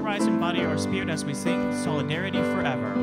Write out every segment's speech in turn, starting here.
rise in body or spirit as we sing Solidarity Forever.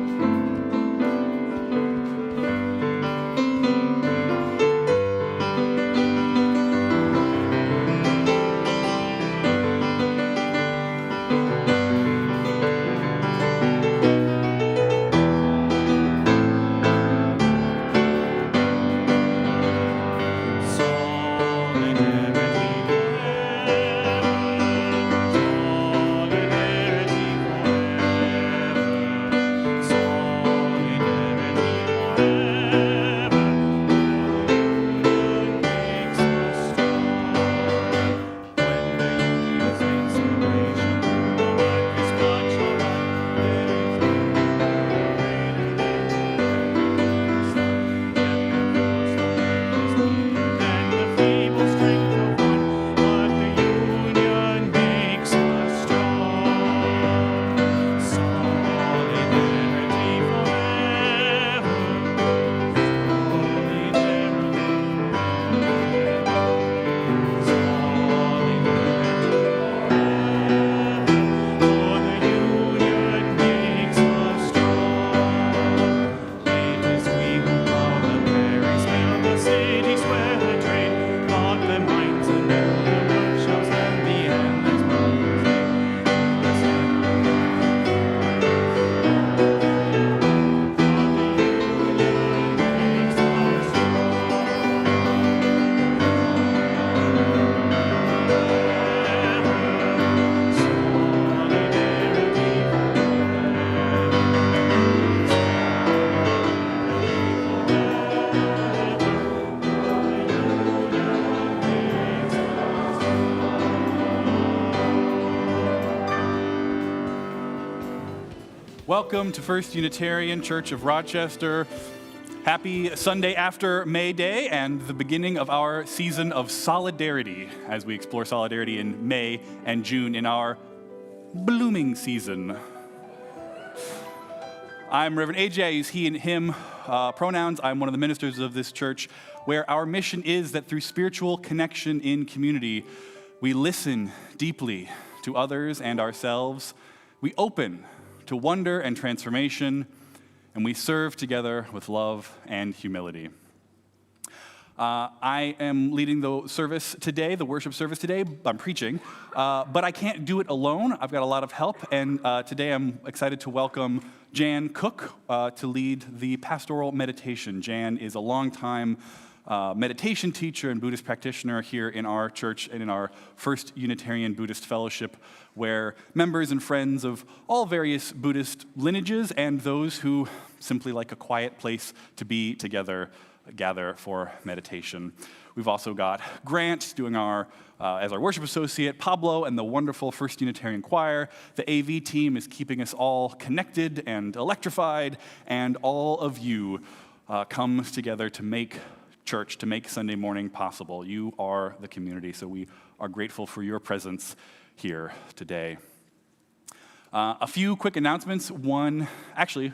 Welcome to First Unitarian Church of Rochester. Happy Sunday after May Day and the beginning of our season of solidarity as we explore solidarity in May and June in our blooming season. I'm Reverend AJ. I use he and him pronouns. I'm one of the ministers of this church where our mission is that through spiritual connection in community, we listen deeply to others and ourselves. We open to wonder and transformation, and we serve together with love and humility. I am leading the service today, the worship service today. I'm preaching, but I can't do it alone. I've got a lot of help, and today I'm excited to welcome Jan Cook to lead the pastoral meditation. Jan is a longtime meditation teacher and Buddhist practitioner here in our church and in our First Unitarian Buddhist Fellowship, where members and friends of all various Buddhist lineages and those who simply like a quiet place to be together gather for meditation. We've also got Grant doing as our worship associate, Pablo and the wonderful First Unitarian Choir. The AV team is keeping us all connected and electrified, and all of you come together to make church, to make Sunday morning possible. You are the community, so we are grateful for your presence here today. A few quick announcements.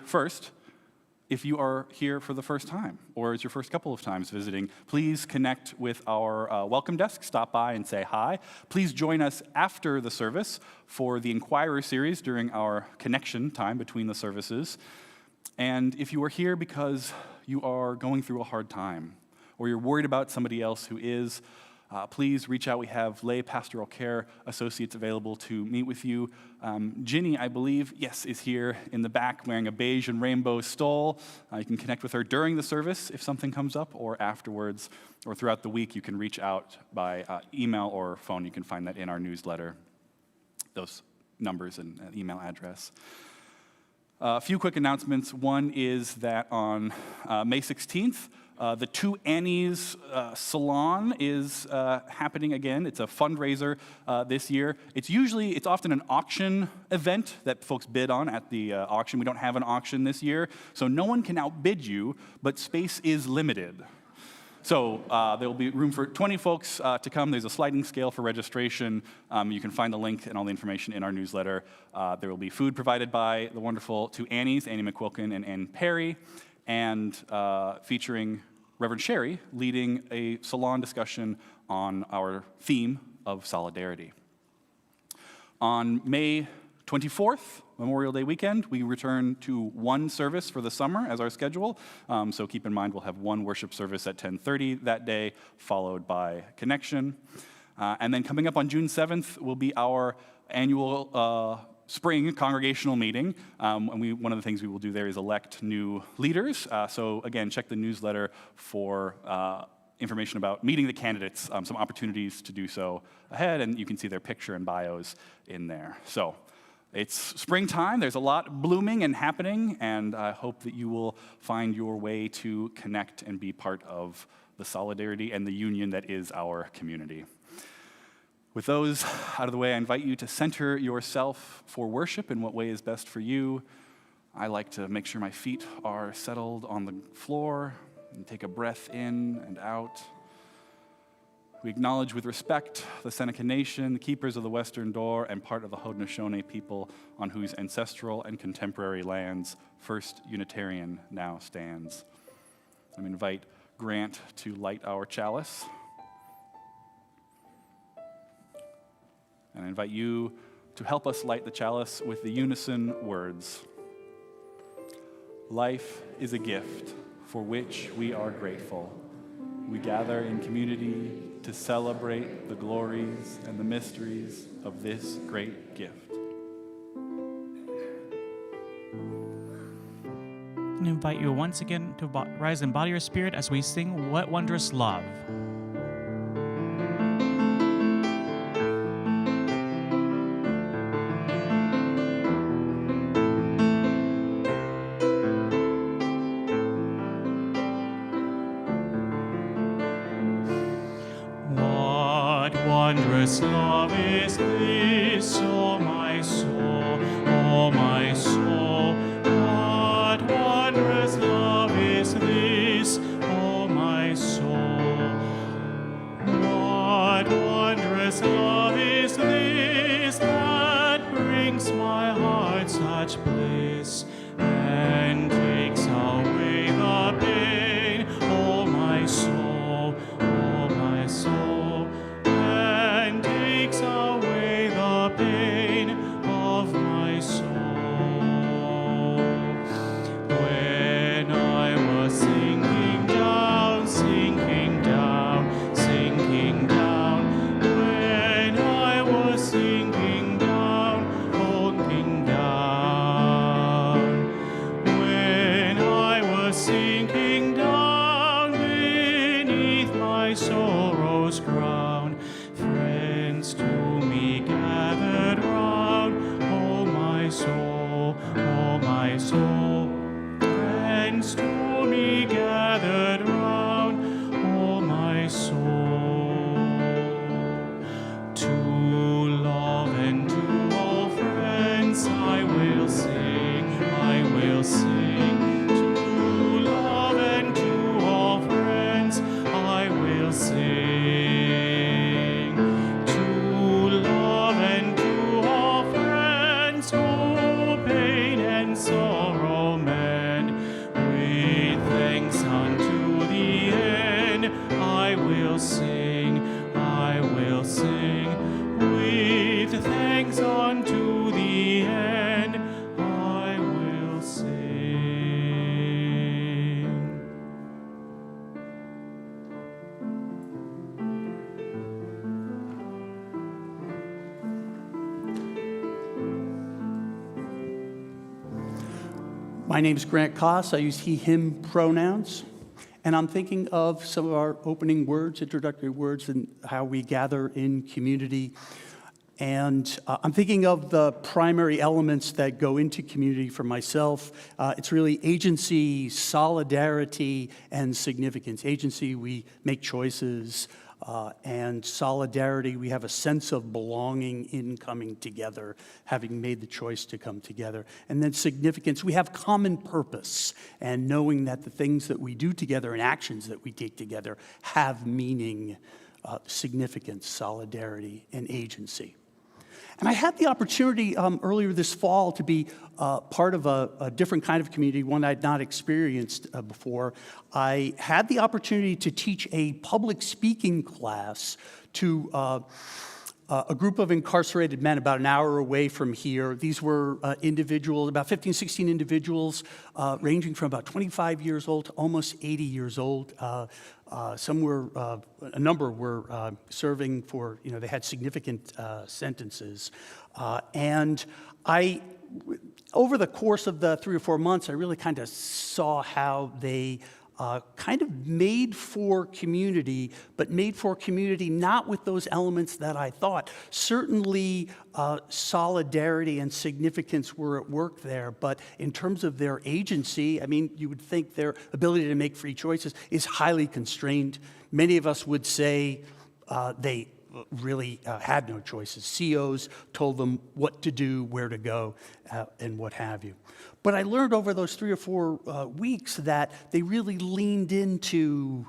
First, if you are here for the first time, or it's your first couple of times visiting, please connect with our welcome desk, stop by and say hi. Please join us after the service for the Inquirer series during our connection time between the services. And if you are here because you are going through a hard time, or you're worried about somebody else who is, please reach out. We have lay pastoral care associates available to meet with you. Ginny, I believe, is here in the back wearing a beige and rainbow stole. You can connect with her during the service if something comes up, or afterwards, or throughout the week. You can reach out by email or phone. You can find that in our newsletter, those numbers and email address. A few quick announcements. One is that on May 16th, the Two Annies Salon is happening again. It's a fundraiser this year. It's often an auction event that folks bid on at the auction. We don't have an auction this year, so no one can outbid you, but space is limited. So there will be room for 20 folks to come. There's a sliding scale for registration. You can find the link and all the information in our newsletter. There will be food provided by the wonderful Two Annies, Annie McQuilkin and Ann Perry, and featuring Reverend Sherry leading a salon discussion on our theme of solidarity. On May 24th, Memorial Day weekend, we return to one service for the summer as our schedule. So keep in mind we'll have one worship service at 10:30 that day, followed by Connection. And then coming up on June 7th will be our annual spring congregational meeting. And one of the things we will do there is elect new leaders. So again, check the newsletter for information about meeting the candidates, some opportunities to do so ahead, and you can see their picture and bios in there. So it's springtime, there's a lot blooming and happening, and I hope that you will find your way to connect and be part of the solidarity and the union that is our community. With those out of the way, I invite you to center yourself for worship in what way is best for you. I like to make sure my feet are settled on the floor and take a breath in and out. We acknowledge with respect the Seneca Nation, the keepers of the Western Door, and part of the Haudenosaunee people on whose ancestral and contemporary lands First Unitarian now stands. I invite Grant to light our chalice. And I invite you to help us light the chalice with the unison words. Life is a gift for which we are grateful. We gather in community to celebrate the glories and the mysteries of this great gift. And invite you once again to rise and body your spirit as we sing What Wondrous Love. Wondrous love is this, oh my soul, oh my soul. What wondrous love is this, oh my soul. What wondrous love is this that brings my heart such bliss and takes away the pain, oh my soul, oh my soul. Away the pain of my soul. When I was sinking down, sinking down, sinking down. When I was sinking down, sinking down. When I was sinking down beneath my sorrow's crown, friends to me gathered round, oh my soul, oh my soul. Friends to me gathered round, oh my soul. To love and to all friends I will sing, I will sing. To love and to all friends I will sing. Sorrow mend, with thanks unto the end, I will sing, with thanks unto the end, I will sing. My name is Grant Koss. I use he, him pronouns. And I'm thinking of some of our opening words, introductory words, and how we gather in community. And I'm thinking of the primary elements that go into community for myself. It's really agency, solidarity, and significance. Agency, we make choices. And solidarity, we have a sense of belonging in coming together, having made the choice to come together. And then significance, we have common purpose, and knowing that the things that we do together and actions that we take together have meaning, significance, solidarity, and agency. And I had the opportunity earlier this fall to be part of a different kind of community, one I'd not experienced before. I had the opportunity to teach a public speaking class to a group of incarcerated men about an hour away from here. These were individuals, about 15, 16 individuals, ranging from about 25 years old to almost 80 years old. Some were, a number were serving for, they had significant sentences. And over the course of the 3 or 4 months, I really kind of saw how they kind of made for community, but made for community not with those elements that I thought. Certainly, solidarity and significance were at work there, but in terms of their agency, I mean, you would think their ability to make free choices is highly constrained. Many of us would say they really had no choices. COs told them what to do, where to go, and what have you. But I learned over those 3 or 4 weeks that they really leaned into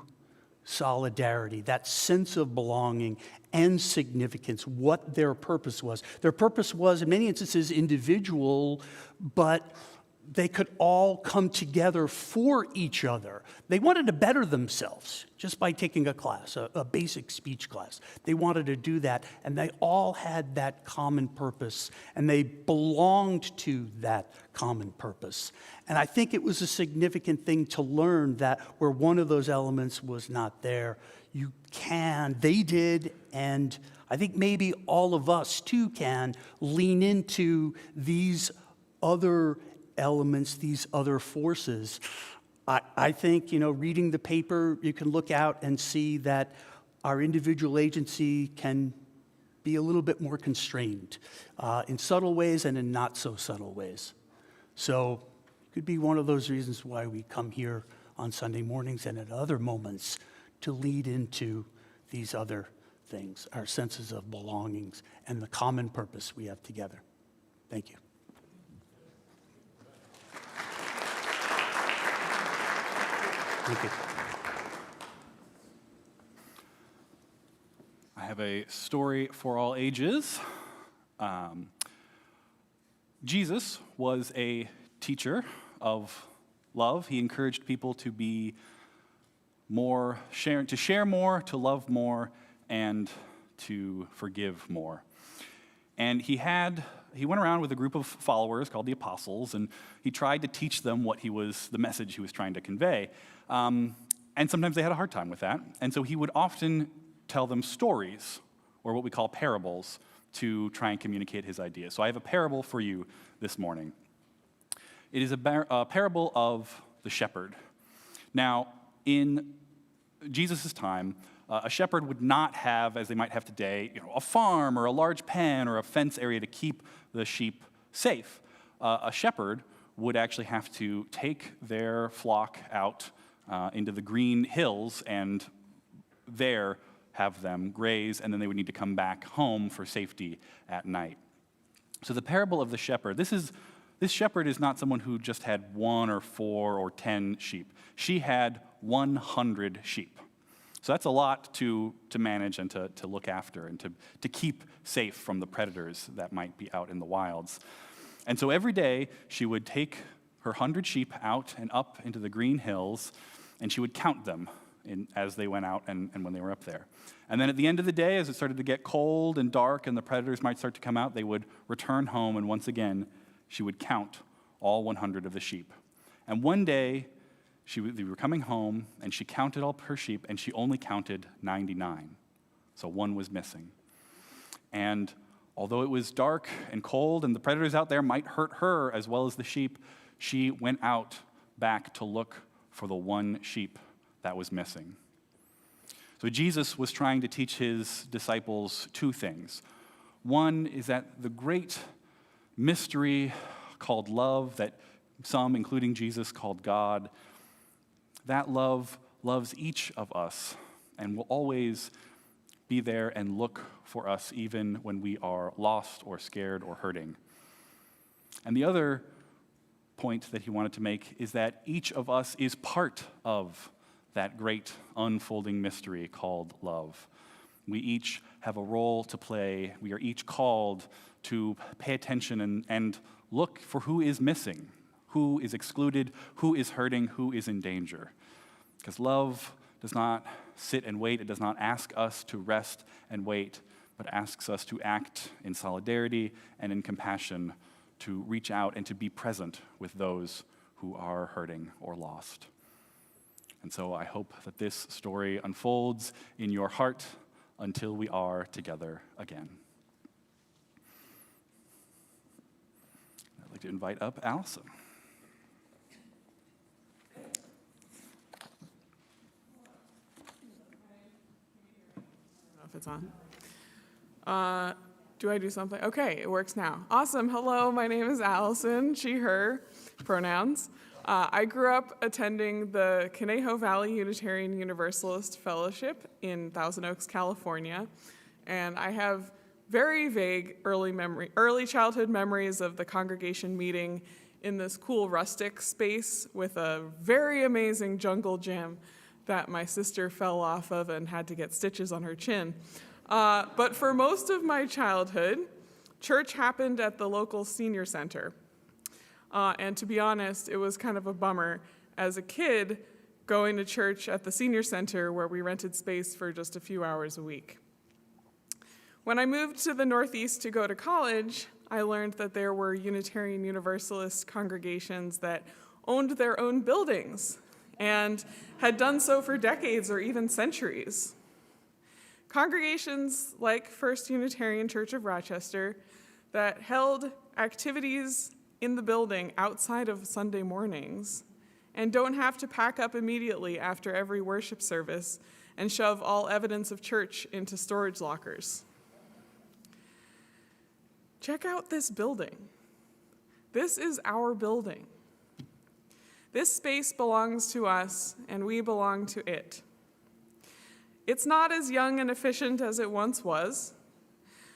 solidarity, that sense of belonging and significance, what their purpose was. Their purpose was, in many instances, individual, but they could all come together for each other. They wanted to better themselves just by taking a class, a basic speech class. They wanted to do that, and they all had that common purpose, and they belonged to that common purpose. And I think it was a significant thing to learn that where one of those elements was not there, they did, and I think maybe all of us too can lean into these other elements, these other forces. I think, reading the paper, you can look out and see that our individual agency can be a little bit more constrained in subtle ways and in not so subtle ways. So it could be one of those reasons why we come here on Sunday mornings and at other moments to lead into these other things, our senses of belongings and the common purpose we have together. Thank you. Thank you. I have a story for all ages. Jesus was a teacher of love. He encouraged people to be more to share more, to love more, and to forgive more. And he went around with a group of followers called the apostles, and he tried to teach them the message he was trying to convey. And sometimes they had a hard time with that. And so he would often tell them stories, or what we call parables, to try and communicate his ideas. So I have a parable for you this morning. It is a parable of the shepherd. Now, in Jesus' time, a shepherd would not have, as they might have today, a farm or a large pen or a fence area to keep the sheep safe. A shepherd would actually have to take their flock out into the green hills and there have them graze, and then they would need to come back home for safety at night. So the parable of the shepherd, this shepherd is not someone who just had 1 or 4 or 10 sheep. She had 100 sheep. So that's a lot to manage and to look after and to keep safe from the predators that might be out in the wilds. And so every day she would take her 100 sheep out and up into the green hills, and she would count them as they went out and when they were up there. And then at the end of the day, as it started to get cold and dark and the predators might start to come out, they would return home, and once again, she would count all 100 of the sheep. And one day, they were coming home, and she counted all her sheep, and she only counted 99. So one was missing. And although it was dark and cold, and the predators out there might hurt her as well as the sheep, she went out back to look for the one sheep that was missing. So Jesus was trying to teach his disciples 2 things. One is that the great mystery called love, that some, including Jesus, called God, that love loves each of us and will always be there and look for us even when we are lost or scared or hurting. And the other point that he wanted to make is that each of us is part of that great unfolding mystery called love. We each have a role to play. We are each called to pay attention and look for who is missing, who is excluded, who is hurting, who is in danger. Because love does not sit and wait. It does not ask us to rest and wait, but asks us to act in solidarity and in compassion, to reach out and to be present with those who are hurting or lost. And so I hope that this story unfolds in your heart until we are together again. I'd like to invite up Allison. If it's on. Do I do something? Okay, it works now. Awesome. Hello, my name is Allison, she, her pronouns. I grew up attending the Conejo Valley Unitarian Universalist Fellowship in Thousand Oaks, California, and I have very vague early childhood memories of the congregation meeting in this cool rustic space with a very amazing jungle gym that my sister fell off of and had to get stitches on her chin. But for most of my childhood, church happened at the local senior center. And to be honest, it was kind of a bummer as a kid going to church at the senior center where we rented space for just a few hours a week. When I moved to the Northeast to go to college, I learned that there were Unitarian Universalist congregations that owned their own buildings and had done so for decades or even centuries. Congregations like First Unitarian Church of Rochester that held activities in the building outside of Sunday mornings and don't have to pack up immediately after every worship service and shove all evidence of church into storage lockers. Check out this building. This is our building. This space belongs to us, and we belong to it. It's not as young and efficient as it once was,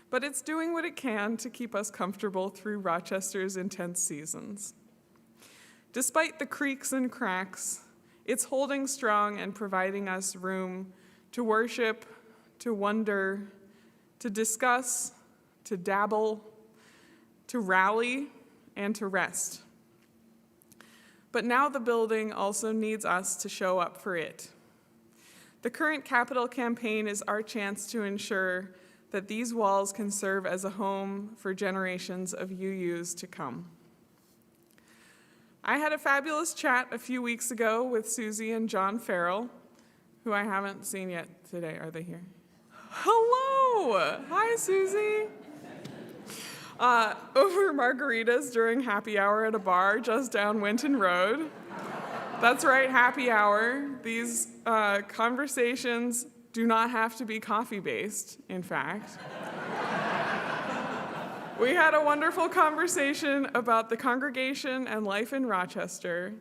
but it's doing what it can to keep us comfortable through Rochester's intense seasons. Despite the creaks and cracks, it's holding strong and providing us room to worship, to wonder, to discuss, to dabble, to rally, and to rest. But now the building also needs us to show up for it. The current capital campaign is our chance to ensure that these walls can serve as a home for generations of UUs to come. I had a fabulous chat a few weeks ago with Susie and John Farrell, who I haven't seen yet today. Are they here? Hello! Hi, Susie. Over margaritas during happy hour at a bar just down Winton Road. That's right, happy hour. These conversations do not have to be coffee-based, in fact. We had a wonderful conversation about the congregation and life in Rochester,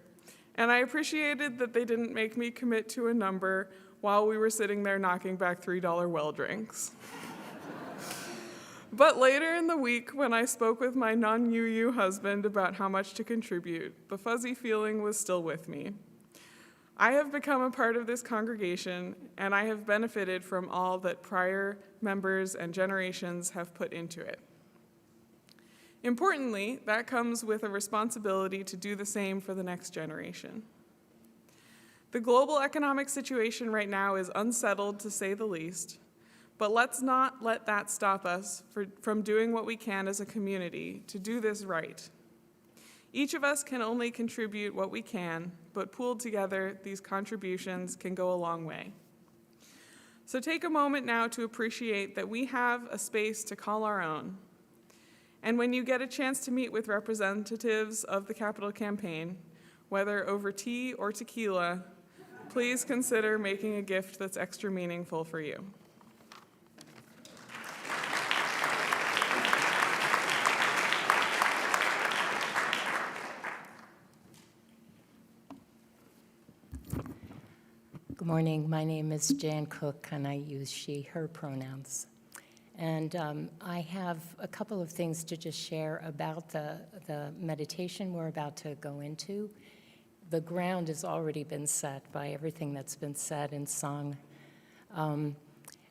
and I appreciated that they didn't make me commit to a number while we were sitting there knocking back $3 well drinks. But later in the week, when I spoke with my non-UU husband about how much to contribute, the fuzzy feeling was still with me. I have become a part of this congregation, and I have benefited from all that prior members and generations have put into it. Importantly, that comes with a responsibility to do the same for the next generation. The global economic situation right now is unsettled, to say the least, but let's not let that stop us from doing what we can as a community to do this right. Each of us can only contribute what we can, but pooled together, these contributions can go a long way. So take a moment now to appreciate that we have a space to call our own. And when you get a chance to meet with representatives of the Capital Campaign, whether over tea or tequila, please consider making a gift that's extra meaningful for you. Good morning. My name is Jan Cook, and I use she, her pronouns. And I have a couple of things to just share about the meditation we're about to go into. The ground has already been set by everything that's been said and sung.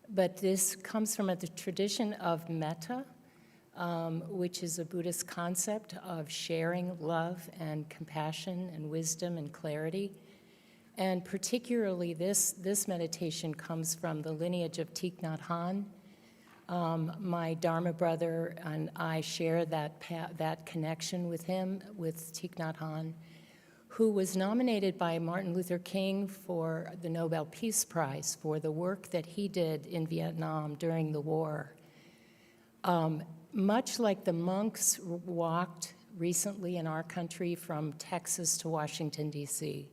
But this comes from the tradition of metta, which is a Buddhist concept of sharing love and compassion and wisdom and clarity. And particularly this meditation comes from the lineage of Thich Nhat Hanh, My Dharma brother and I share that connection with him, with Thich Nhat Hanh, who was nominated by Martin Luther King for the Nobel Peace Prize for the work that he did in Vietnam during the war. Much like the monks walked recently in our country from Texas to Washington, D.C.,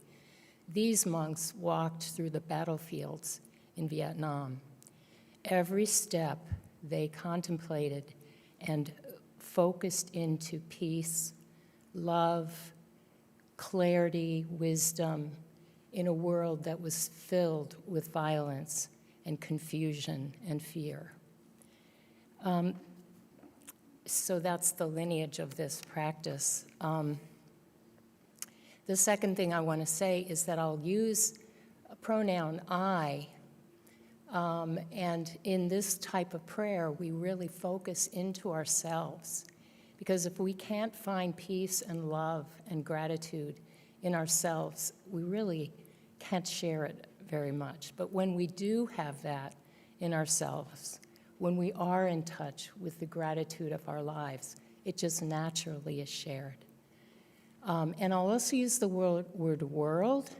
these monks walked through the battlefields in Vietnam. Every step they contemplated and focused into peace, love, clarity, wisdom in a world that was filled with violence and confusion and fear. So that's the lineage of this practice. The second thing I want to say is that I'll use a pronoun I, and in this type of prayer, we really focus into ourselves. Because if we can't find peace and love and gratitude in ourselves, we really can't share it very much. But when we do have that in ourselves, when we are in touch with the gratitude of our lives, it just naturally is shared. And I'll also use the word world,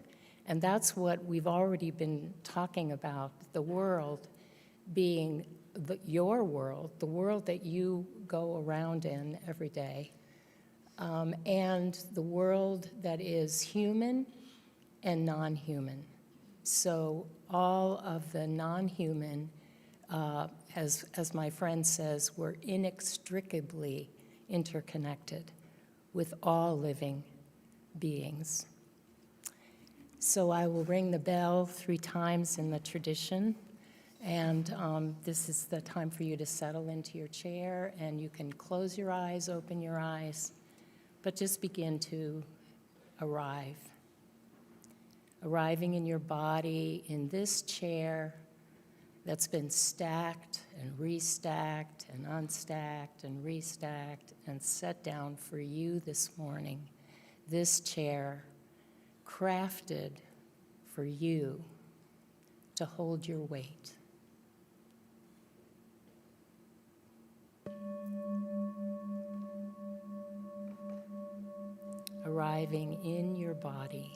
and that's what we've already been talking about, the world being your world, the world that you go around in every day, and the world that is human and non-human. So all of the non-human, as my friend says, we're inextricably interconnected with all living beings. So I will ring the bell 3 times in the tradition, and this is the time for you to settle into your chair, and you can close your eyes, open your eyes, but just begin to arrive. Arriving in your body in this chair that's been stacked and restacked and unstacked and restacked and set down for you this morning. This chair crafted for you to hold your weight. Arriving in your body.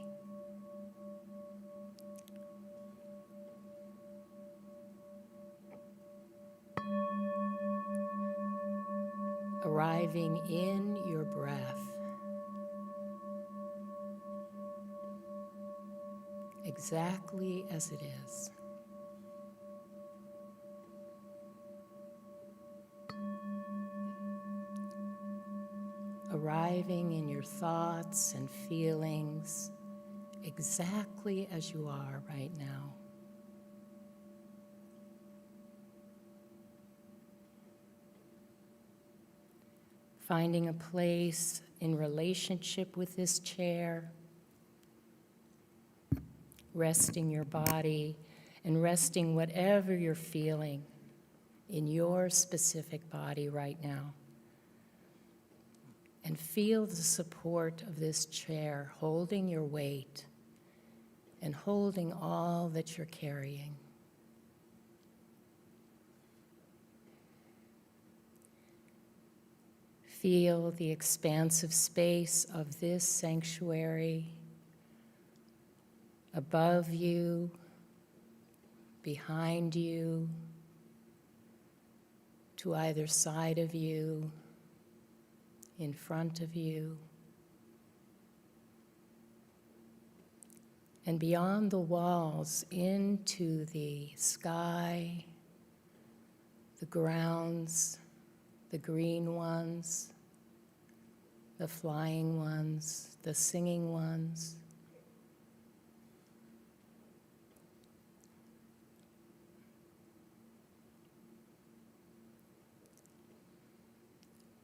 Arriving in your breath. Exactly as it is. Arriving in your thoughts and feelings exactly as you are right now. Finding a place in relationship with this chair, resting your body and resting whatever you're feeling in your specific body right now. And feel the support of this chair holding your weight and holding all that you're carrying. Feel the expansive space of this sanctuary above you, behind you, to either side of you, in front of you, and beyond the walls into the sky, the grounds, the green ones, the flying ones, the singing ones.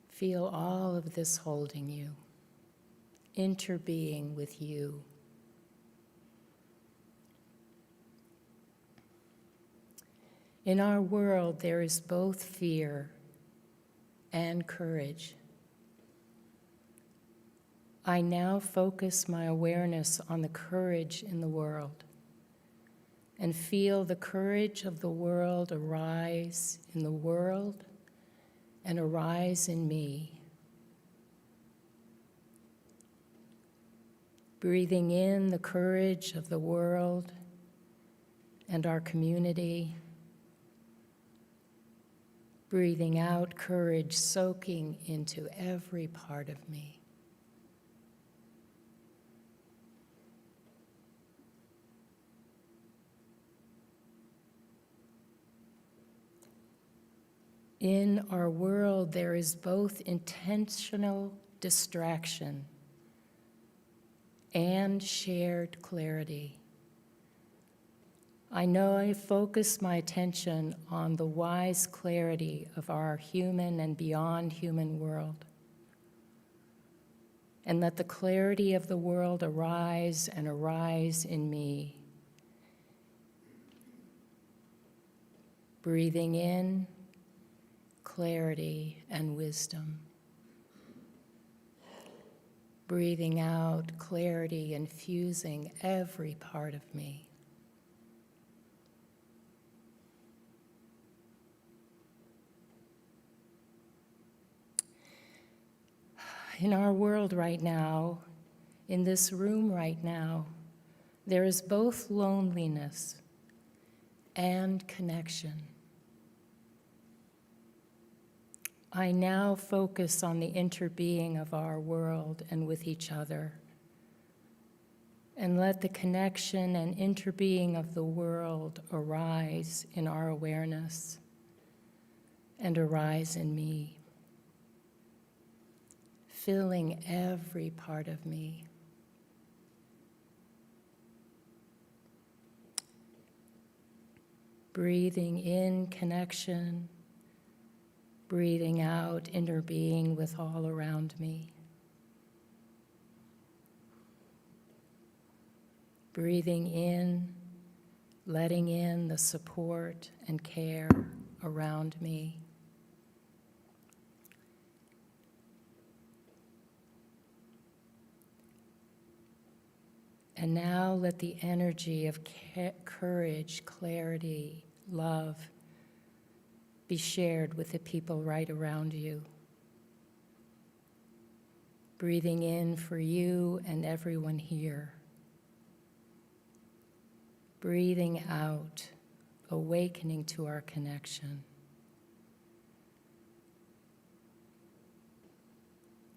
Feel all of this holding you, interbeing with you. In our world, there is both fear and courage. I now focus my awareness on the courage in the world and feel the courage of the world arise in the world and arise in me. Breathing in the courage of the world and our community. Breathing out courage soaking into every part of me. In our world, there is both intentional distraction and shared clarity. I know I focus my attention on the wise clarity of our human and beyond human world, and let the clarity of the world arise and arise in me. Breathing in clarity and wisdom. Breathing out clarity, infusing every part of me. In our world right now, in this room right now, there is both loneliness and connection. I now focus on the interbeing of our world and with each other, and let the connection and interbeing of the world arise in our awareness and arise in me, filling every part of me. Breathing in connection, breathing out interbeing with all around me. Breathing in, letting in the support and care around me. And now let the energy of courage, clarity, love be shared with the people right around you. Breathing in for you and everyone here. Breathing out, awakening to our connection.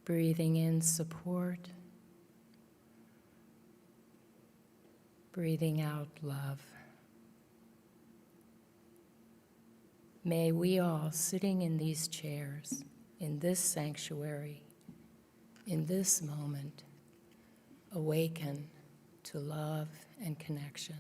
Breathing in support. Breathing out love. May we all, sitting in these chairs, in this sanctuary, in this moment, awaken to love and connection.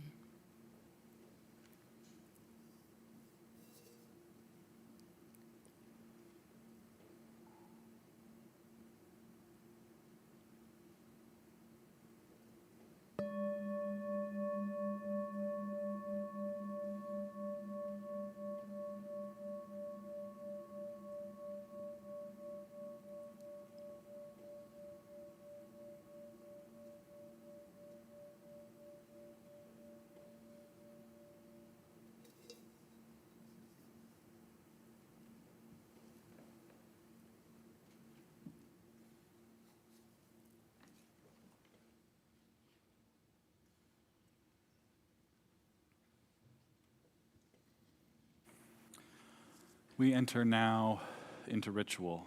We enter now into ritual,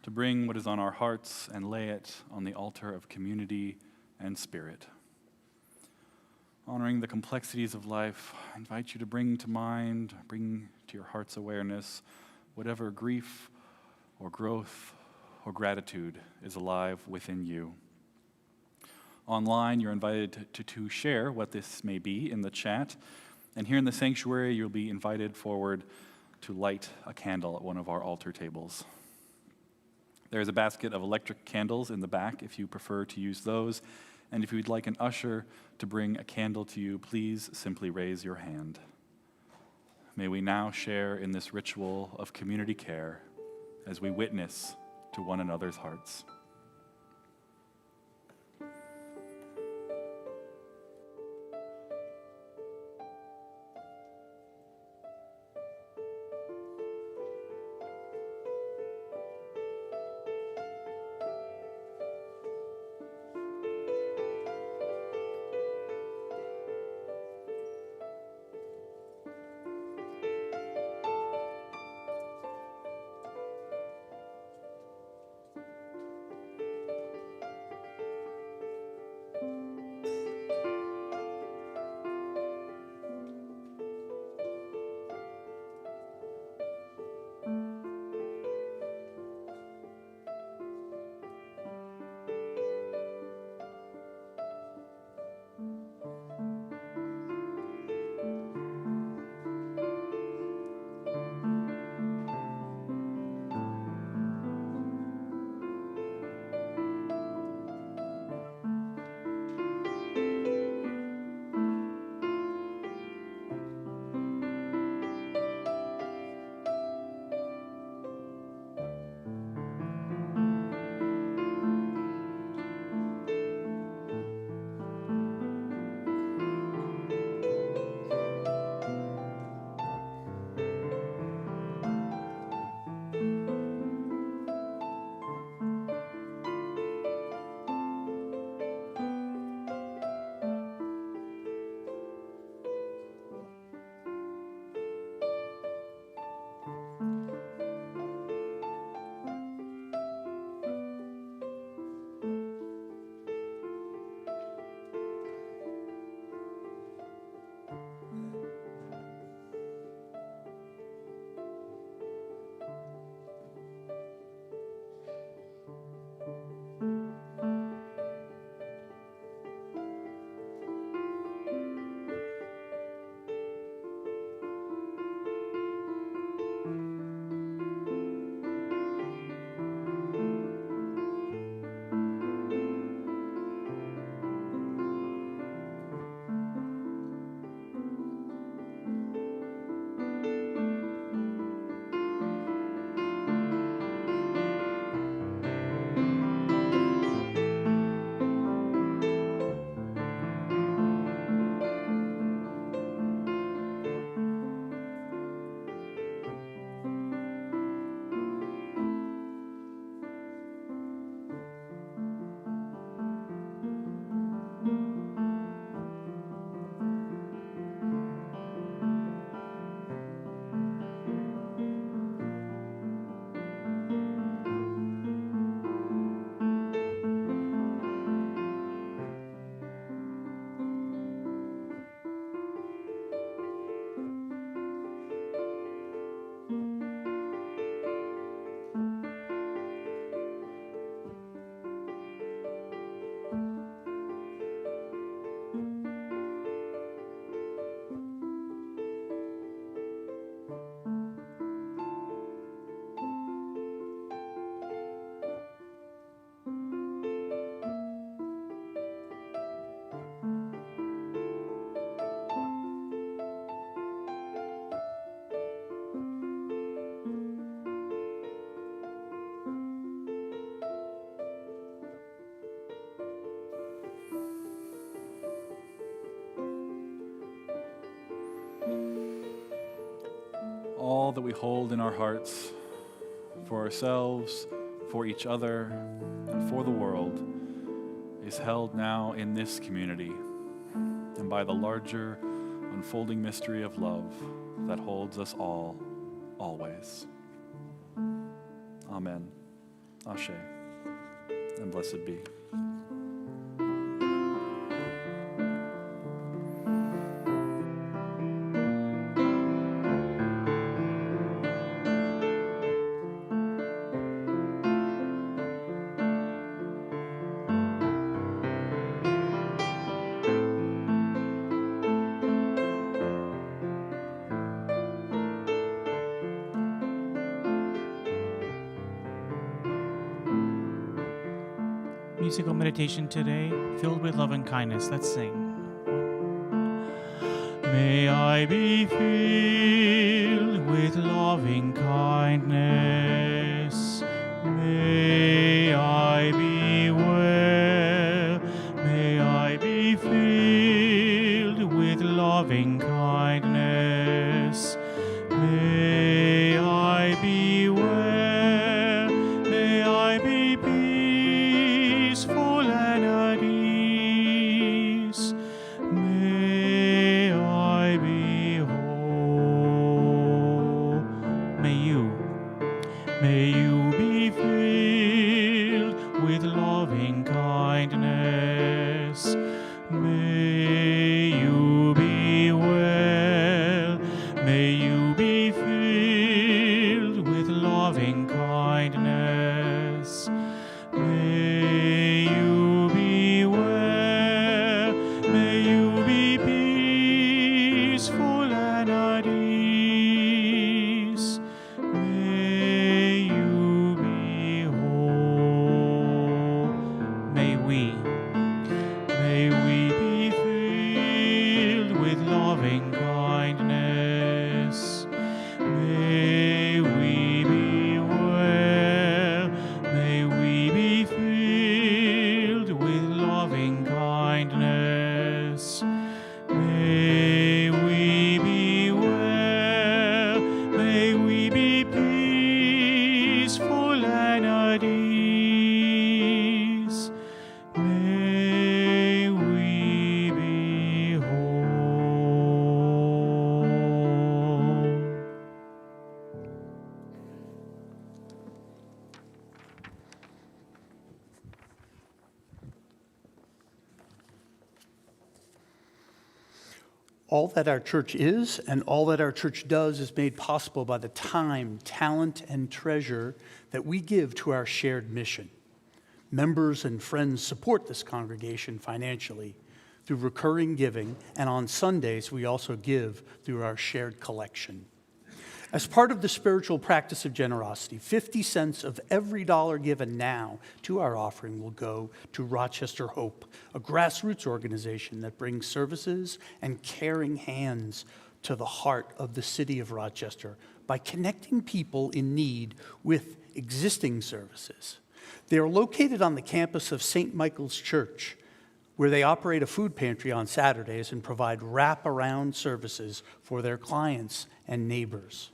to bring what is on our hearts and lay it on the altar of community and spirit. Honoring the complexities of life, I invite you to bring to mind, bring to your heart's awareness, whatever grief or growth or gratitude is alive within you. Online, you're invited to share what this may be in the chat, and here in the sanctuary, you'll be invited forward to light a candle at one of our altar tables. There's a basket of electric candles in the back if you prefer to use those. And if you'd like an usher to bring a candle to you, please simply raise your hand. May we now share in this ritual of community care as we witness to one another's hearts. all that we hold in our hearts for ourselves, for each other, and for the world is held now in this community and by the larger unfolding mystery of love that holds us all, always. Amen. Ashe. And blessed be. Musical meditation today, filled with love and kindness. Let's sing. May I be filled with loving kindness. May I be well. May I be filled with loving kindness. May I be well. May I be peaceful and at ease. May I be whole. May you be filled with loving kindness. May you be well. May you be filled with loving kindness. May you be well. May you be peaceful and at ease. May you be whole. May we be filled with loving kindness. May we be well. May we be filled with loving kindness. May we be well. May we be peaceful and at ease. May we be whole. All that our church is and all that our church does is made possible by the time, talent, and treasure that we give to our shared mission. Members and friends support this congregation financially through recurring giving, and on Sundays we also give through our shared collection. As part of the spiritual practice of generosity, 50 cents of every dollar given now to our offering will go to Rochester Hope, a grassroots organization that brings services and caring hands to the heart of the city of Rochester by connecting people in need with existing services. They are located on the campus of St. Michael's Church, where they operate a food pantry on Saturdays and provide wraparound services for their clients and neighbors.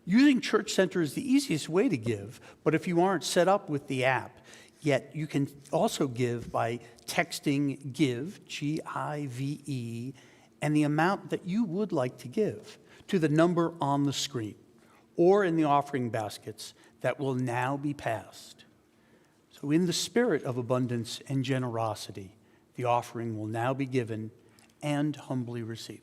Using Church Center is the easiest way to give, but if you aren't set up with the app, yet you can also give by texting GIVE, G-I-V-E, and the amount that you would like to give to the number on the screen or in the offering baskets that will now be passed. So in the spirit of abundance and generosity, the offering will now be given and humbly received.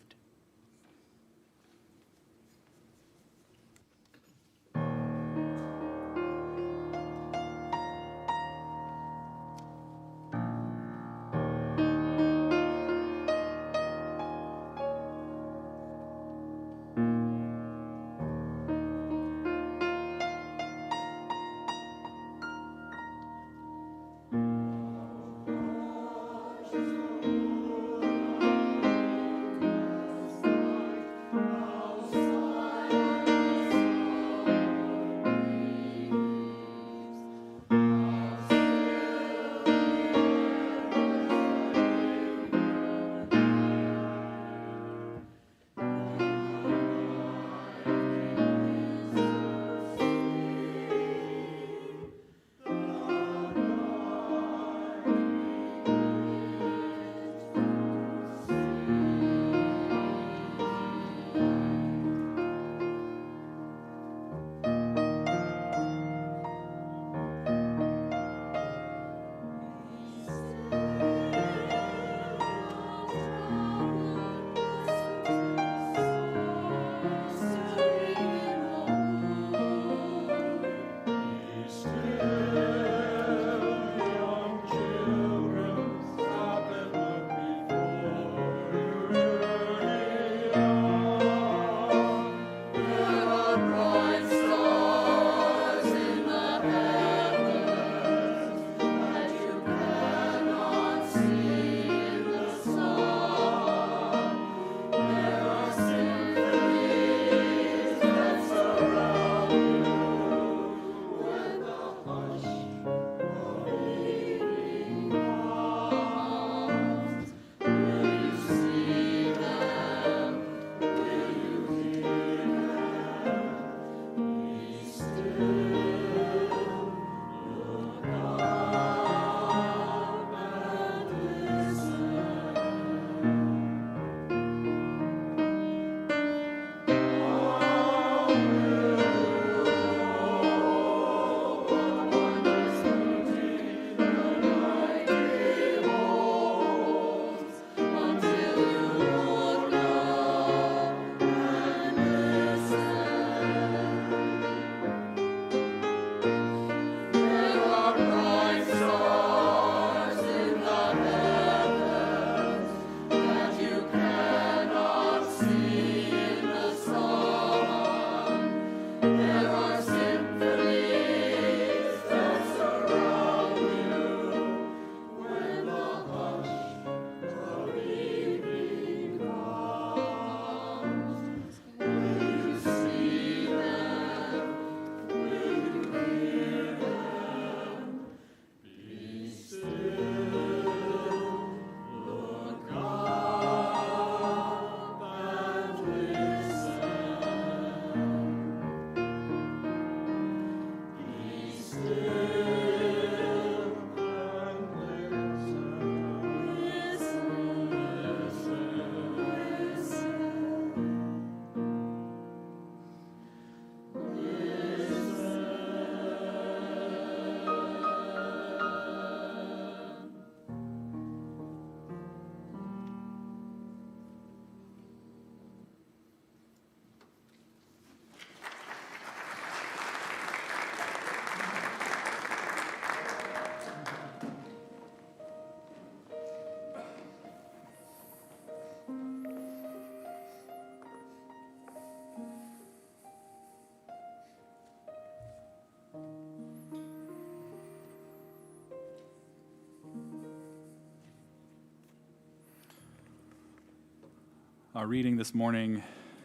Our reading this morning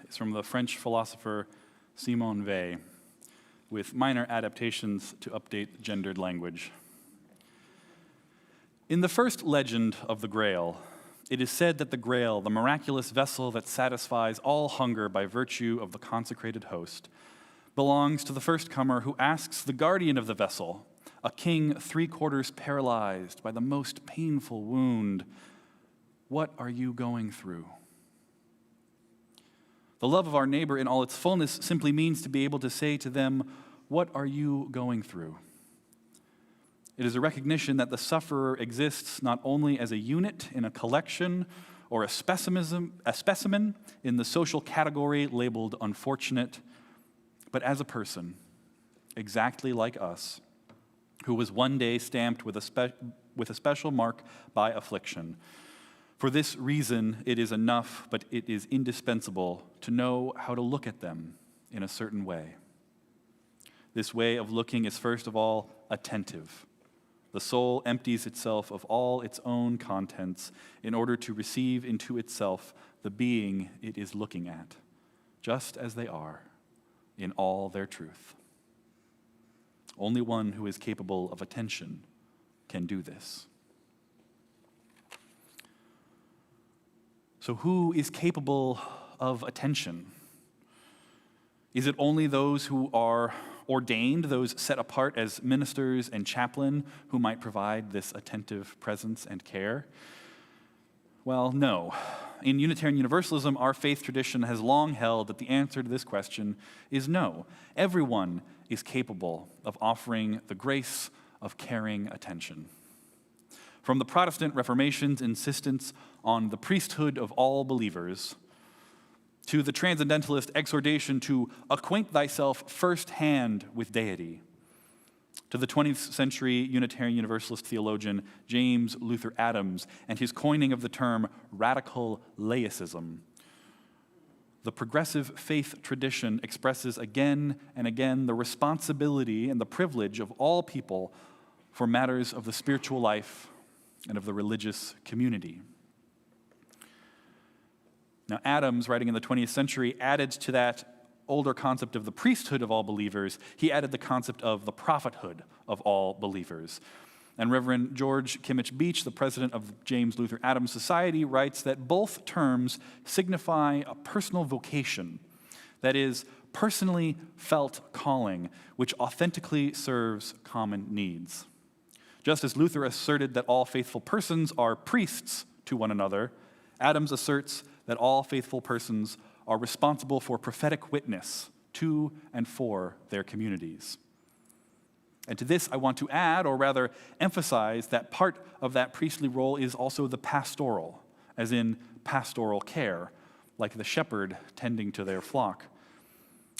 is from the French philosopher Simone Weil, with minor adaptations to update gendered language. In the first legend of the Grail, it is said that the Grail, the miraculous vessel that satisfies all hunger by virtue of the consecrated host, belongs to the first comer who asks the guardian of the vessel, a king 3/4 paralyzed by the most painful wound, "What are you going through?" The love of our neighbor in all its fullness simply means to be able to say to them, "What are you going through?" It is a recognition that the sufferer exists not only as a unit in a collection or a specimen in the social category labeled unfortunate, but as a person, exactly like us, who was one day stamped with a special mark by affliction. For this reason, it is enough, but it is indispensable to know how to look at them in a certain way. This way of looking is first of all attentive. The soul empties itself of all its own contents in order to receive into itself the being it is looking at, just as they are, in all their truth. Only one who is capable of attention can do this. So who is capable of attention? Is it only those who are ordained, those set apart as ministers and chaplain, who might provide this attentive presence and care? Well, no. In Unitarian Universalism, our faith tradition has long held that the answer to this question is no. Everyone is capable of offering the grace of caring attention. From the Protestant Reformation's insistence on the priesthood of all believers, to the transcendentalist exhortation to acquaint thyself firsthand with deity, to the 20th century Unitarian Universalist theologian James Luther Adams and his coining of the term radical laicism, the progressive faith tradition expresses again and again the responsibility and the privilege of all people for matters of the spiritual life and of the religious community. Now, Adams, writing in the 20th century, added to that older concept of the priesthood of all believers, he added the concept of the prophethood of all believers. And Reverend George Kimmich Beach, the president of James Luther Adams Society, writes that both terms signify a personal vocation, that is, personally felt calling, which authentically serves common needs. Just as Luther asserted that all faithful persons are priests to one another, Adams asserts that all faithful persons are responsible for prophetic witness to and for their communities. And to this I want to add, or rather emphasize, that part of that priestly role is also the pastoral, as in pastoral care, like the shepherd tending to their flock.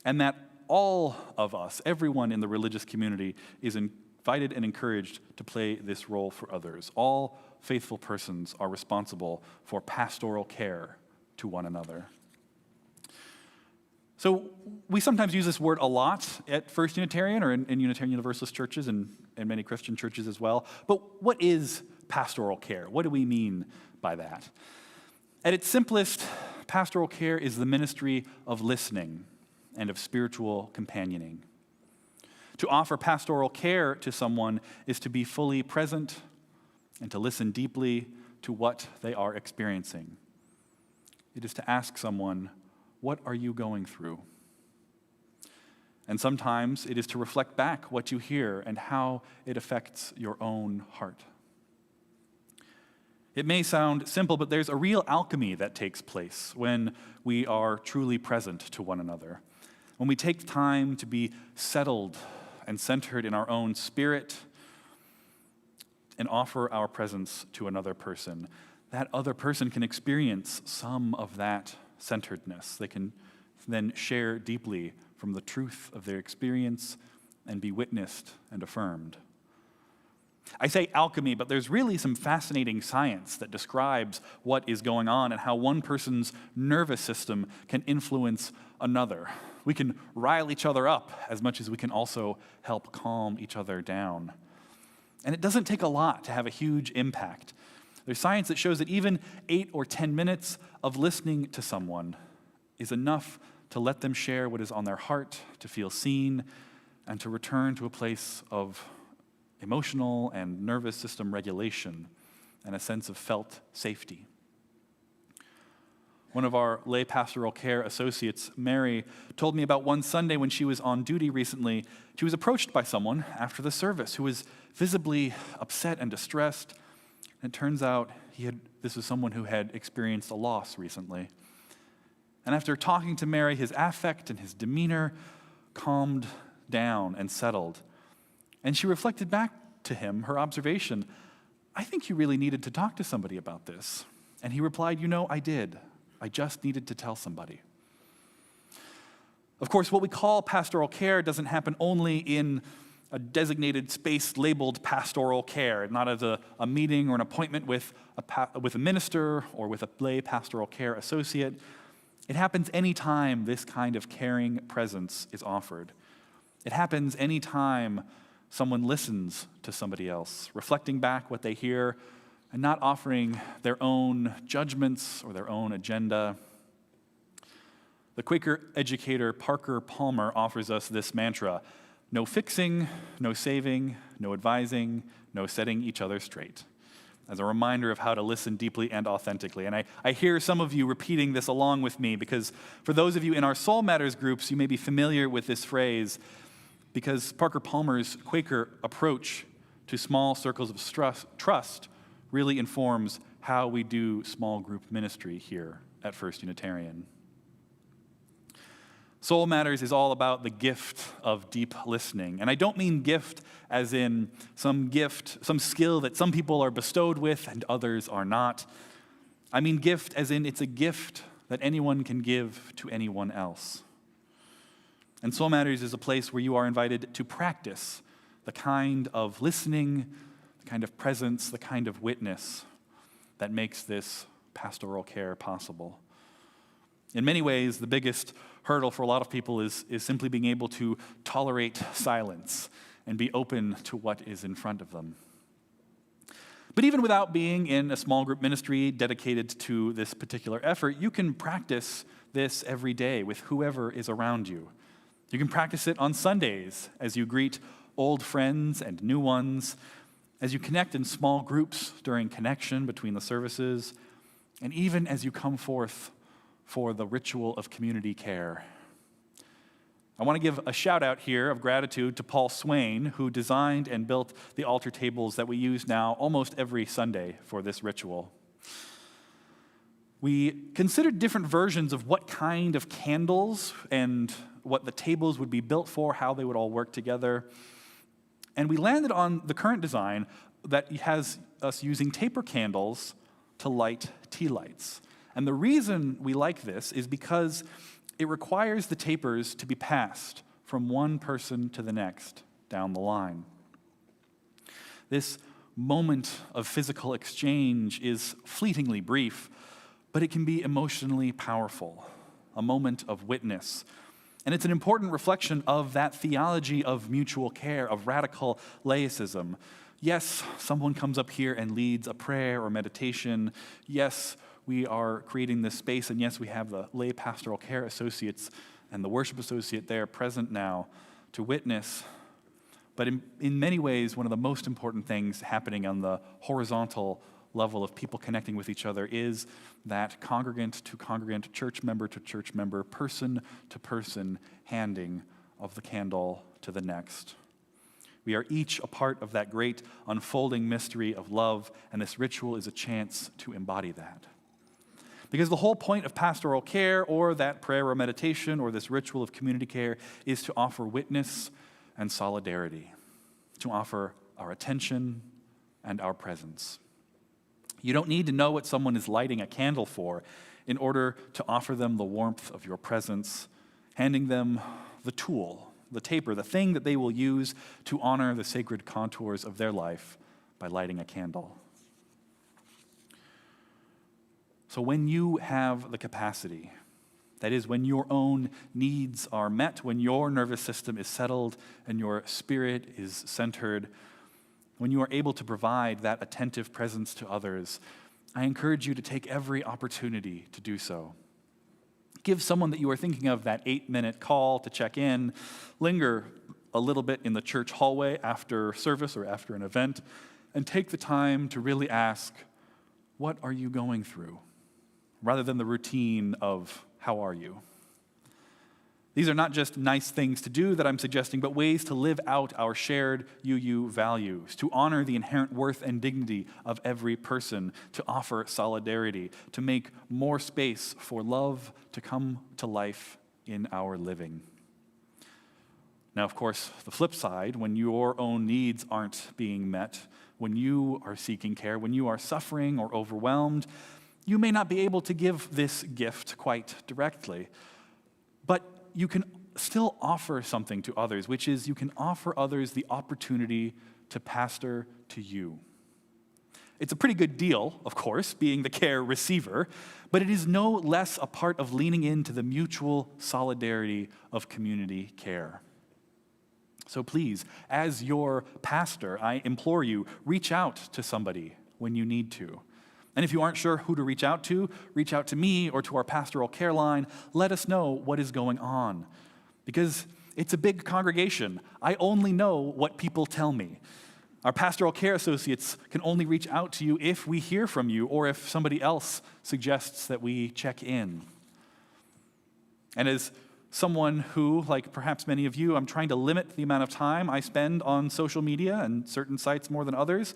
And that all of us, everyone in the religious community, is invited and encouraged to play this role for others. All faithful persons are responsible for pastoral care to one another. So we sometimes use this word a lot at First Unitarian or in Unitarian Universalist churches and many Christian churches as well. But what is pastoral care? What do we mean by that? At its simplest, pastoral care is the ministry of listening and of spiritual companioning. To offer pastoral care to someone is to be fully present and to listen deeply to what they are experiencing. It is to ask someone, "What are you going through?" And sometimes it is to reflect back what you hear and how it affects your own heart. It may sound simple, but there's a real alchemy that takes place when we are truly present to one another. When we take time to be settled and centered in our own spirit and offer our presence to another person, that other person can experience some of that centeredness. They can then share deeply from the truth of their experience and be witnessed and affirmed. I say alchemy, but there's really some fascinating science that describes what is going on and how one person's nervous system can influence another. We can rile each other up as much as we can also help calm each other down. And it doesn't take a lot to have a huge impact. There's science that shows that even 8 or 10 minutes of listening to someone is enough to let them share what is on their heart, to feel seen, and to return to a place of emotional and nervous system regulation and a sense of felt safety. One of our lay pastoral care associates, Mary, told me about one Sunday when she was on duty recently. She was approached by someone after the service who was visibly upset and distressed. And it turns out this was someone who had experienced a loss recently. And after talking to Mary, his affect and his demeanor calmed down and settled. And she reflected back to him her observation, "I think you really needed to talk to somebody about this." And he replied, I did. I just needed to tell somebody. Of course, what we call pastoral care doesn't happen only in a designated space labeled pastoral care, not as a meeting or an appointment with a minister or with a lay pastoral care associate. It happens anytime this kind of caring presence is offered. It happens anytime someone listens to somebody else, reflecting back what they hear and not offering their own judgments or their own agenda. The Quaker educator Parker Palmer offers us this mantra: no fixing, no saving, no advising, no setting each other straight, as a reminder of how to listen deeply and authentically. And I hear some of you repeating this along with me, because for those of you in our Soul Matters groups, you may be familiar with this phrase, because Parker Palmer's Quaker approach to small circles of trust really informs how we do small group ministry here at First Unitarian. Soul Matters is all about the gift of deep listening. And I don't mean gift as in some gift, some skill that some people are bestowed with and others are not. I mean gift as in it's a gift that anyone can give to anyone else. And Soul Matters is a place where you are invited to practice the kind of listening, the kind of presence, the kind of witness that makes this pastoral care possible. In many ways, the biggest hurdle for a lot of people is simply being able to tolerate silence and be open to what is in front of them. But even without being in a small group ministry dedicated to this particular effort, you can practice this every day with whoever is around you. You can practice it on Sundays as you greet old friends and new ones, as you connect in small groups during connection between the services, and even as you come forth for the ritual of community care. I want to give a shout out here of gratitude to Paul Swain, who designed and built the altar tables that we use now almost every Sunday for this ritual. We considered different versions of what kind of candles and what the tables would be built for, how they would all work together. And we landed on the current design that has us using taper candles to light tea lights. And the reason we like this is because it requires the tapers to be passed from one person to the next down the line. This moment of physical exchange is fleetingly brief, but it can be emotionally powerful, a moment of witness. And it's an important reflection of that theology of mutual care, of radical laicism. Yes, someone comes up here and leads a prayer or meditation. Yes, we are creating this space, and yes, we have the lay pastoral care associates and the worship associate there present now to witness. But in many ways, one of the most important things happening on the horizontal level of people connecting with each other is that congregant to congregant, church member to church member, person to person handing of the candle to the next. We are each a part of that great unfolding mystery of love, and this ritual is a chance to embody that. Because the whole point of pastoral care or that prayer or meditation or this ritual of community care is to offer witness and solidarity, to offer our attention and our presence. You don't need to know what someone is lighting a candle for in order to offer them the warmth of your presence, handing them the tool, the taper, the thing that they will use to honor the sacred contours of their life by lighting a candle. So when you have the capacity, that is, when your own needs are met, when your nervous system is settled and your spirit is centered, when you are able to provide that attentive presence to others, I encourage you to take every opportunity to do so. Give someone that you are thinking of that 8-minute call to check in. Linger a little bit in the church hallway after service or after an event, and take the time to really ask, what are you going through? Rather than the routine of, how are you? These are not just nice things to do that I'm suggesting, but ways to live out our shared UU values, to honor the inherent worth and dignity of every person, to offer solidarity, to make more space for love to come to life in our living. Now, of course, the flip side, when your own needs aren't being met, when you are seeking care, when you are suffering or overwhelmed, you may not be able to give this gift quite directly, but you can still offer something to others, which is you can offer others the opportunity to pastor to you. It's a pretty good deal, of course, being the care receiver, but it is no less a part of leaning into the mutual solidarity of community care. So please, as your pastor, I implore you, reach out to somebody when you need to. And if you aren't sure who to reach out to me or to our pastoral care line. Let us know what is going on. Because it's a big congregation. I only know what people tell me. Our pastoral care associates can only reach out to you if we hear from you or if somebody else suggests that we check in. And as someone who, like perhaps many of you, I'm trying to limit the amount of time I spend on social media and certain sites more than others,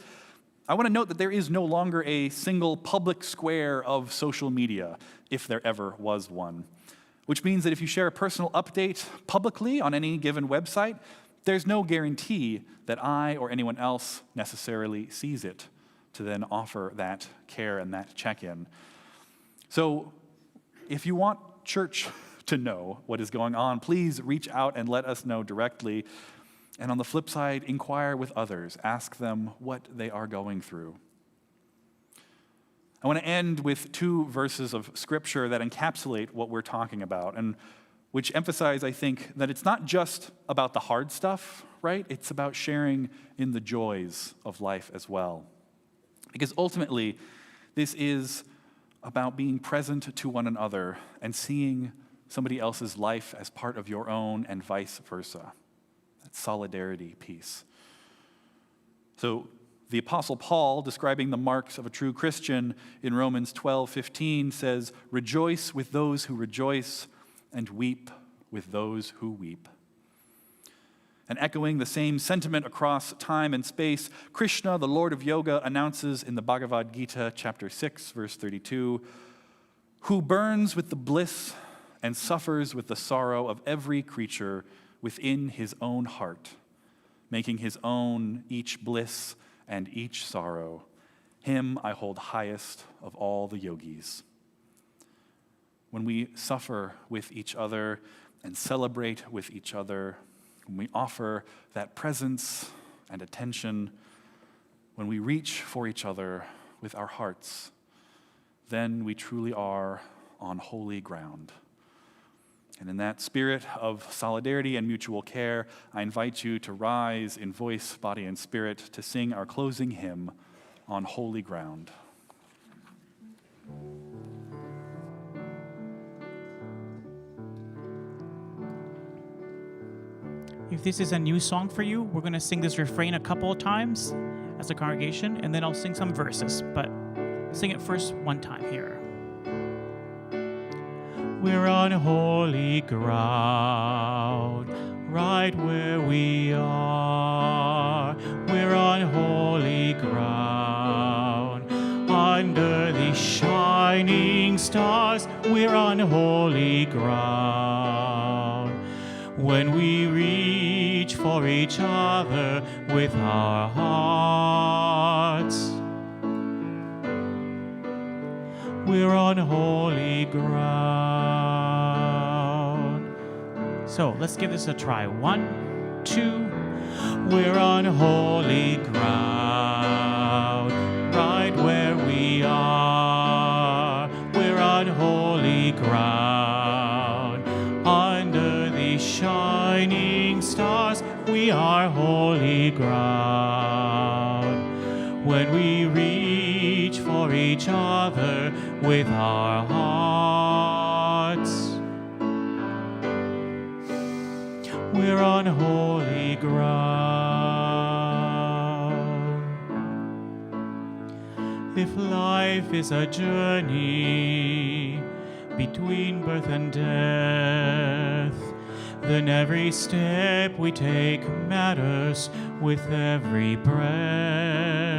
I want to note that there is no longer a single public square of social media, if there ever was one. Which means that if you share a personal update publicly on any given website, there's no guarantee that I or anyone else necessarily sees it to then offer that care and that check-in. So if you want church to know what is going on, please reach out and let us know directly. And on the flip side, inquire with others. Ask them what they are going through. I want to end with 2 verses of Scripture that encapsulate what we're talking about and which emphasize, I think, that it's not just about the hard stuff, right? It's about sharing in the joys of life as well. Because ultimately, this is about being present to one another and seeing somebody else's life as part of your own and vice versa. That solidarity piece. So the Apostle Paul, describing the marks of a true Christian in Romans 12:15, says, "Rejoice with those who rejoice and weep with those who weep." And echoing the same sentiment across time and space, Krishna, the Lord of Yoga, announces in the Bhagavad Gita, chapter 6, verse 32, "Who burns with the bliss and suffers with the sorrow of every creature within his own heart, making his own each bliss and each sorrow. Him I hold highest of all the yogis." When we suffer with each other and celebrate with each other, when we offer that presence and attention, when we reach for each other with our hearts, then we truly are on holy ground. And in that spirit of solidarity and mutual care, I invite you to rise in voice, body, and spirit to sing our closing hymn, "On Holy Ground." If this is a new song for you, we're going to sing this refrain a couple of times as a congregation, and then I'll sing some verses, but sing it first one time here. We're on holy ground, right where we are. We're on holy ground, under these shining stars. We're on holy ground. When we reach for each other with our hearts, we're on holy ground. So let's give this a try. 1, 2. We're on holy ground, right where we are. We're on holy ground, under these shining stars. We are holy ground. when we reach for each other with our hearts. We're on holy ground. If life is a journey between birth and death, then every step we take matters with every breath.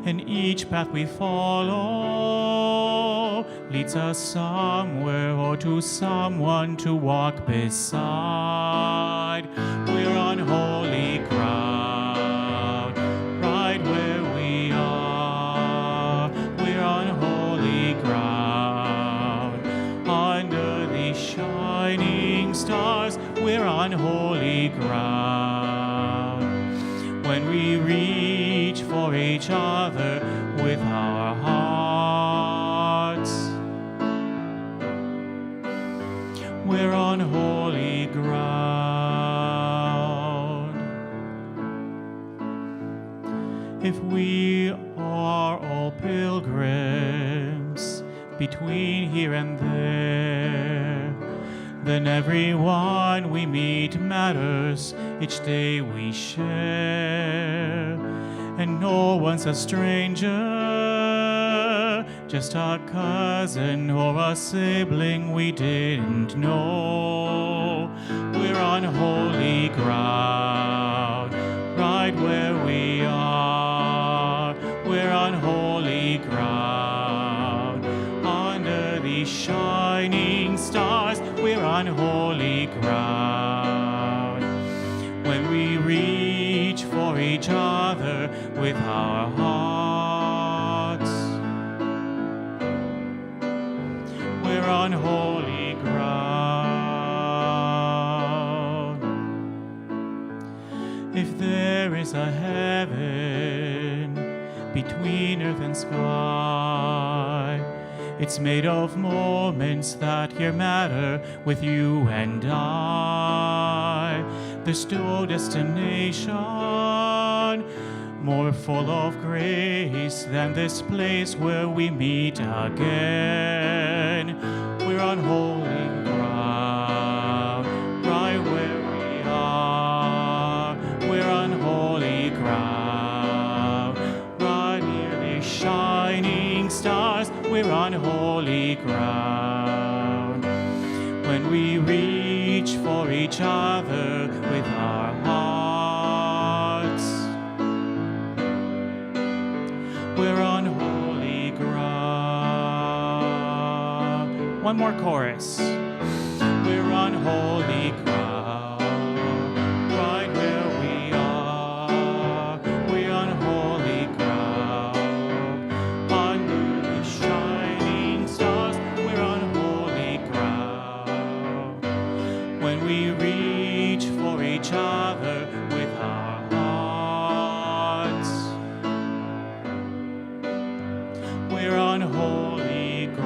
And each path we follow leads us somewhere or to someone to walk beside. We're on holy ground, right where we are. We're on holy ground, under these shining stars. We're on holy ground. When we reach for each other with our hearts, we're on holy ground. If we are all pilgrims between here and there, then everyone we meet matters each day we share. And no one's a stranger, just a cousin or a sibling we didn't know. We're on holy ground, right where we are. We're on holy ground, under these shining stars. We're on holy ground. When we reach for each other with our hearts, we're on holy ground. If there is a heaven between earth and sky, it's made of moments that here matter with you and I. There's no destination more full of grace than this place where we meet again. We're on holy ground, right where we are. We're on holy ground, right near these shining stars. We're on holy ground. When we reach for each other with our hearts, we're on holy ground. One more chorus. We're on holy ground, right where we are. We're on holy ground, under the shining stars. We're on holy ground. When we reach for each other with our hearts, we're on holy ground.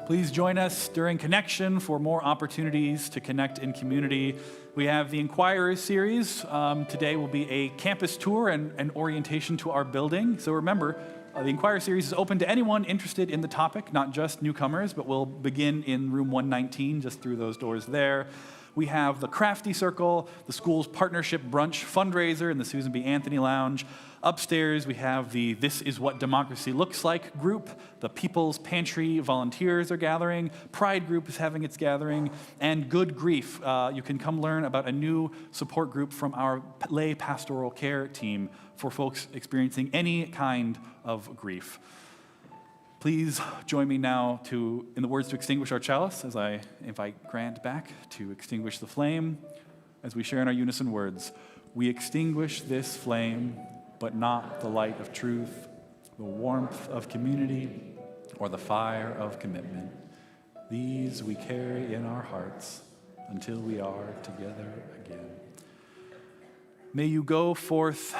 Please join us during Connection for more opportunities to connect in community. We have the Inquirer series. Today will be a campus tour and an orientation to our building. So remember, the Inquirer series is open to anyone interested in the topic, not just newcomers, but we'll begin in room 119, just through those doors there. We have the Crafty Circle, the school's partnership brunch fundraiser in the Susan B. Anthony Lounge. Upstairs, we have the This Is What Democracy Looks Like group. The People's Pantry volunteers are gathering. Pride Group is having its gathering. And Good Grief. You can come learn about a new support group from our lay pastoral care team for folks experiencing any kind of grief. Please join me now in the words to extinguish our chalice as I invite Grant back to extinguish the flame as we share in our unison words. We extinguish this flame, but not the light of truth, the warmth of community, or the fire of commitment. These we carry in our hearts until we are together again. May you go forth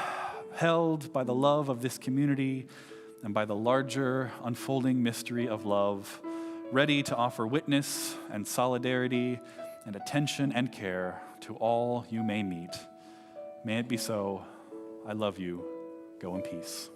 held by the love of this community and by the larger unfolding mystery of love, ready to offer witness and solidarity and attention and care to all you may meet. May it be so. I love you. Go in peace.